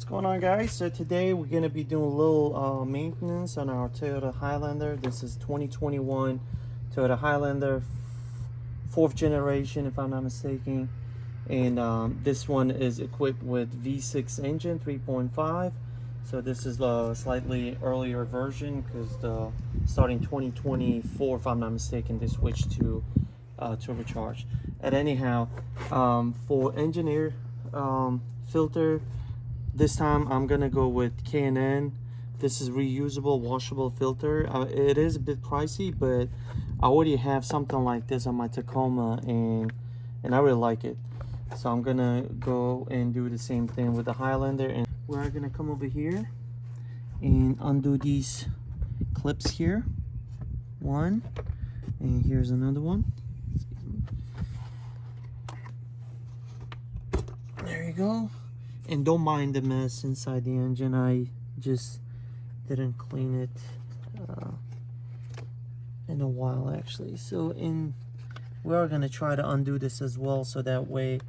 going on, guys? So today we're going to be doing a little maintenance on our Toyota Highlander. This is 2021 Toyota Highlander, fourth generation if I'm not mistaken, and this one is equipped with V6 engine 3.5. so this is a slightly earlier version because starting 2024 if I'm not mistaken they switched to turbocharged. And anyhow, for engineer filter, this time I'm gonna go with K&N. This is reusable washable filter. It is a bit pricey, but I already have something like this on my Tacoma, and I really like it. So I'm gonna go and do the same thing with the Highlander, and we're gonna come over here and undo these clips here. One, and here's another one. There you go. And don't mind the mess inside the engine. I just didn't clean it in a while actually. So we are gonna try to undo this as well, so that way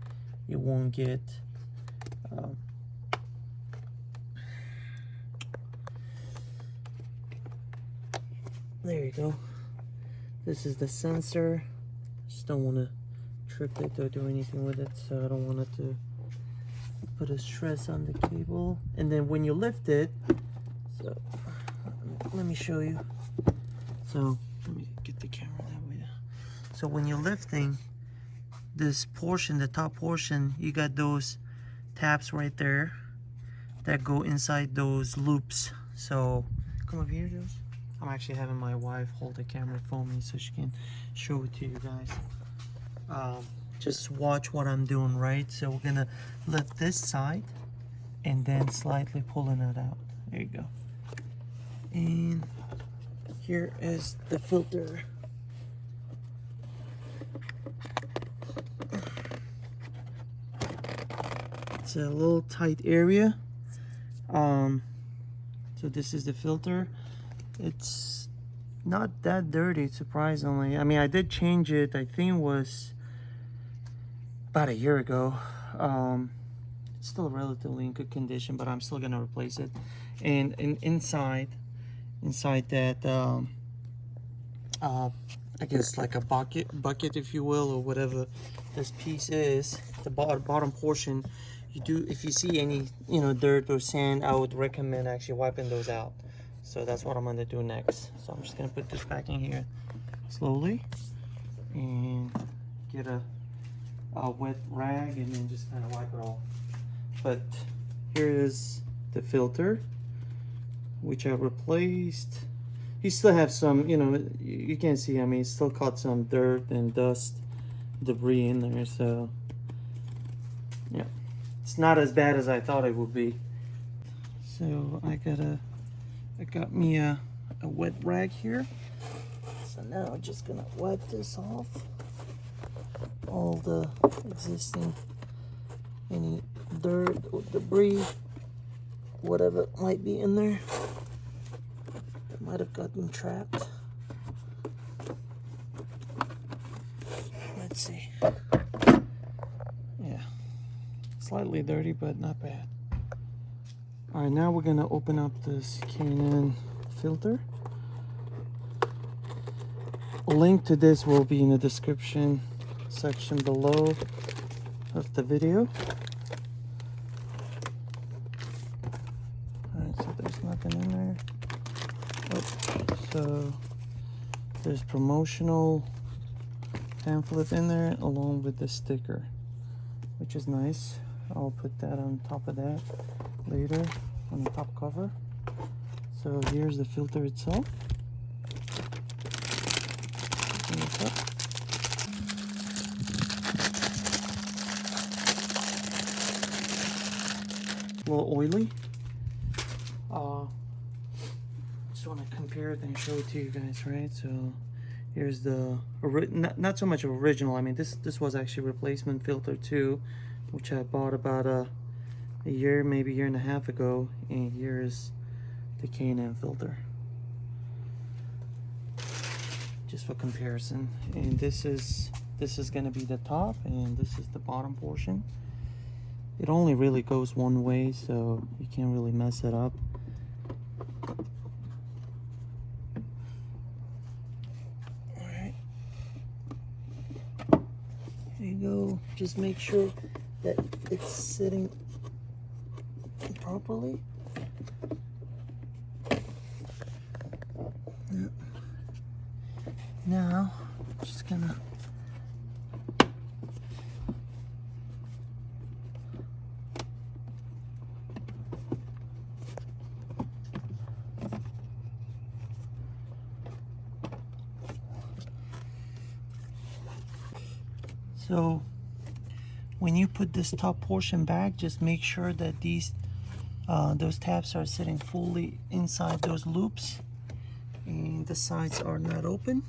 it won't get there you go. This is the sensor. Just don't want to trip it or do anything with it, so I don't want it to put a stress on the cable. And then when you lift it, so let me show you. So let me get the camera that way. So when you're lifting this portion, the top portion, you got those tabs right there that go inside those loops. So come over here, Josh. I'm actually having my wife hold the camera for me so she can show it to you guys. Just watch what I'm doing, right? So we're gonna lift this side and then slightly pulling it out. There you go. And here is the filter. It's a little tight area. So this is the filter. It's not that dirty, surprisingly. I mean, I did change it. I think it was about a year ago. It's still relatively in good condition, but I'm still gonna replace it. And inside that I guess like a bucket if you will, or whatever this piece is, the bottom portion, if you see any dirt or sand, I would recommend actually wiping those out. So that's what I'm gonna do next. So I'm just gonna put this back in here slowly and get a wet rag and then just kind of wipe it off. But here is the filter, which I replaced. You still have some, you can't see, I mean, it's still caught some dirt and dust, debris in there. So yeah, it's not as bad as I thought it would be. So I got me a wet rag here. So now I'm just gonna wipe this off. All the existing, any dirt or debris, whatever might be in there that might have gotten trapped. Let's see. Yeah, slightly dirty, but not bad. All right, now we're gonna open up this K&N filter. A link to this will be in the description section below of the video. Alright, so there's nothing in there. Oh, so there's promotional pamphlet in there along with the sticker, which is nice. I'll put that on top of that later on the top cover. So here's the filter itself. Open this up. A little oily. Just want to compare it and show it to you guys, right? So here's the not so much of original. I mean, this was actually replacement filter too, which I bought about a year, maybe a year and a half ago. And here's the K&N filter, just for comparison. And this is gonna be the top, and this is the bottom portion. It only really goes one way, so you can't really mess it up. Alright. There you go. Just make sure that it's sitting properly. Yep. Now, just gonna so when you put this top portion back, just make sure that those tabs are sitting fully inside those loops and the sides are not open.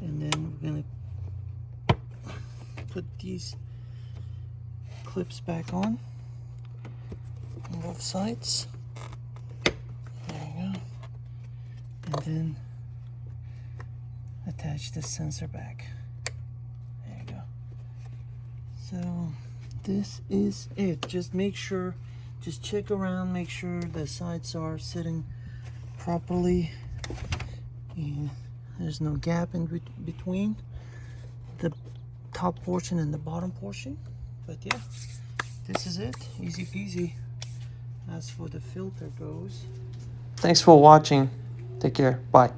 And then we're gonna put these clips back on both sides. There you go. And then attach the sensor back. There you go. So this is it. Just make sure, just check around, make sure the sides are sitting properly and there's no gap in between the top portion and the bottom portion. But yeah, this is it. Easy peasy as for the filter goes. Thanks for watching. Take care. Bye.